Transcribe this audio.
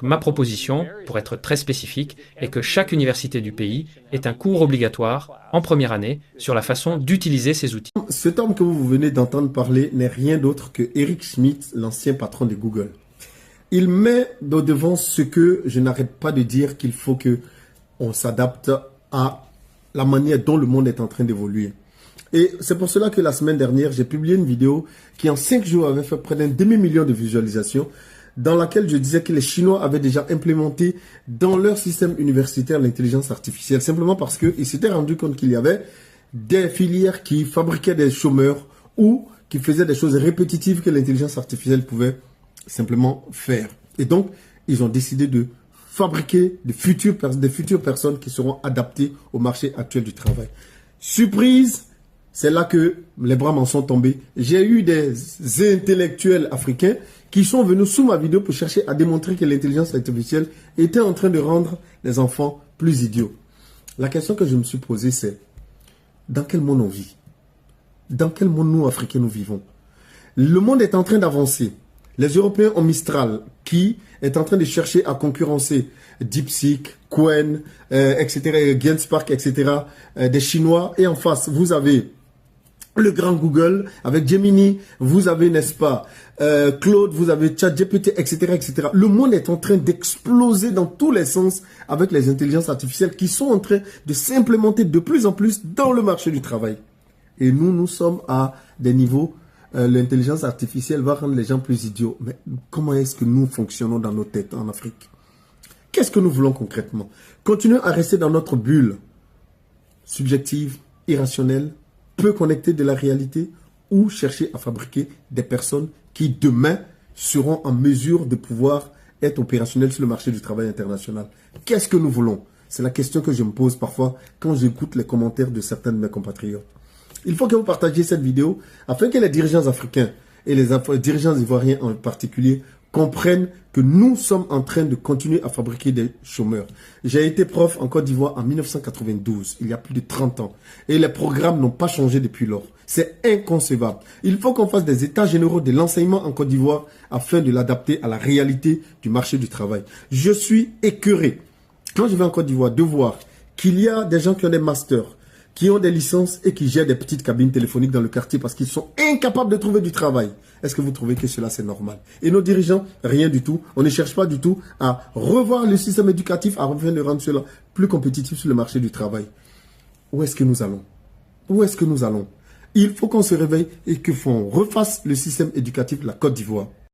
Ma proposition, pour être très spécifique, est que chaque université du pays ait un cours obligatoire en première année sur la façon d'utiliser ces outils. Cet homme que vous venez d'entendre parler n'est rien d'autre que Eric Schmidt, l'ancien patron de Google. Il met de devant ce que je n'arrête pas de dire, qu'il faut que on s'adapte à la manière dont le monde est en train d'évoluer. Et c'est pour cela que la semaine dernière, j'ai publié une vidéo qui en 5 jours avait fait près d'un demi-million de visualisations, dans laquelle je disais que les Chinois avaient déjà implémenté dans leur système universitaire l'intelligence artificielle, simplement parce qu'ils s'étaient rendu compte qu'il y avait des filières qui fabriquaient des chômeurs ou qui faisaient des choses répétitives que l'intelligence artificielle pouvait simplement faire. Et donc, ils ont décidé de fabriquer des futures personnes qui seront adaptées au marché actuel du travail. Surprise, c'est là que les bras m'en sont tombés. J'ai eu des intellectuels africains qui sont venus sous ma vidéo pour chercher à démontrer que l'intelligence artificielle était en train de rendre les enfants plus idiots. La question que je me suis posée, c'est dans quel monde on vit? Dans quel monde nous, Africains, nous vivons? Le monde est en train d'avancer. Les Européens ont Mistral qui est en train de chercher à concurrencer DeepSeek, Qwen, etc., Genspark, etc., des Chinois. Et en face, vous avez le grand Google avec Gemini, vous avez, n'est-ce pas, Claude, vous avez ChatGPT, etc., etc. Le monde est en train d'exploser dans tous les sens avec les intelligences artificielles qui sont en train de s'implémenter de plus en plus dans le marché du travail. Et nous sommes à des niveaux, l'intelligence artificielle va rendre les gens plus idiots. Mais comment est-ce que nous fonctionnons dans nos têtes en Afrique? Qu'est-ce que nous voulons concrètement? Continuer à rester dans notre bulle subjective, irrationnelle, peu connectée de la réalité, ou chercher à fabriquer des personnes qui demain seront en mesure de pouvoir être opérationnelles sur le marché du travail international. Qu'est-ce que nous voulons? C'est la question que je me pose parfois quand j'écoute les commentaires de certains de mes compatriotes. Il faut que vous partagiez cette vidéo afin que les dirigeants africains et les dirigeants ivoiriens en particulier comprennent que nous sommes en train de continuer à fabriquer des chômeurs. J'ai été prof en Côte d'Ivoire en 1992, il y a plus de 30 ans. Et les programmes n'ont pas changé depuis lors. C'est inconcevable. Il faut qu'on fasse des états généraux de l'enseignement en Côte d'Ivoire afin de l'adapter à la réalité du marché du travail. Je suis écœuré, quand je vais en Côte d'Ivoire, de voir qu'il y a des gens qui ont des masters, qui ont des licences et qui gèrent des petites cabines téléphoniques dans le quartier parce qu'ils sont incapables de trouver du travail. Est-ce que vous trouvez que cela c'est normal? Et nos dirigeants, rien du tout. On ne cherche pas du tout à revoir le système éducatif afin de rendre cela plus compétitif sur le marché du travail. Où est-ce que nous allons? Où est-ce que nous allons? Il faut qu'on se réveille et qu'on refasse le système éducatif de la Côte d'Ivoire.